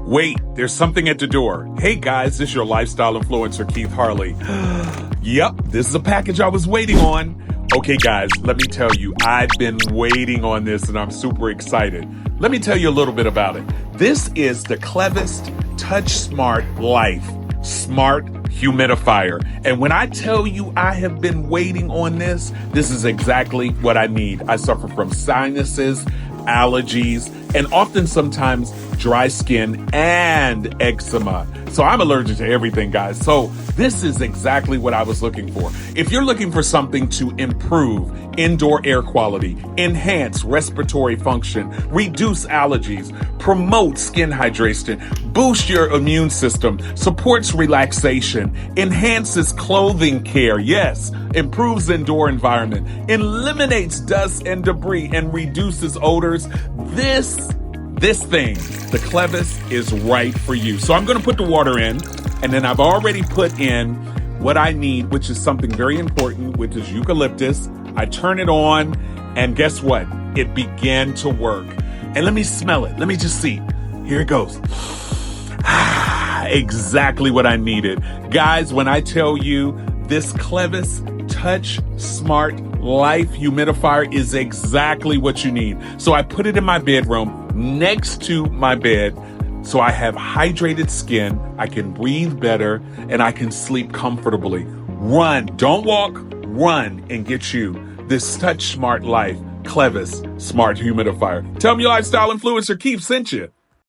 Wait, there's something at the door. Hey guys, this is your lifestyle influencer, Keith Harley. Yep, this is a package I was waiting on. Okay guys, let me tell you, I've been waiting on this and I'm super excited. Let me tell you a little bit about it. This is the Clevast Touch Smart Life Smart Humidifier. And when I tell you I have been waiting on this is exactly what I need. I suffer from sinuses, allergies, and often sometimes dry skin and eczema. So I'm allergic to everything, guys. So this is exactly what I was looking for. If you're looking for something to improve indoor air quality, enhance respiratory function, reduce allergies, promote skin hydration, boost your immune system, supports relaxation, enhances clothing care, yes, improves indoor environment, eliminates dust and debris, and reduces odors, this thing, the Clevast, is right for you. So I'm going to put the water in, and then I've already put in what I need, which is something very important, which is eucalyptus. I turn it on, and guess what? It began to work. And let me smell it. Let me just see. Here it goes. Exactly what I needed. Guys, when I tell you this Clevast Touch Smart Life Humidifier is exactly what you need. So I put it in my bedroom next to my bed so I have hydrated skin, I can breathe better, and I can sleep comfortably. Run, don't walk, run and get you this Touch Smart Life Clevast Smart Humidifier. Tell me your lifestyle influencer Keith sent you.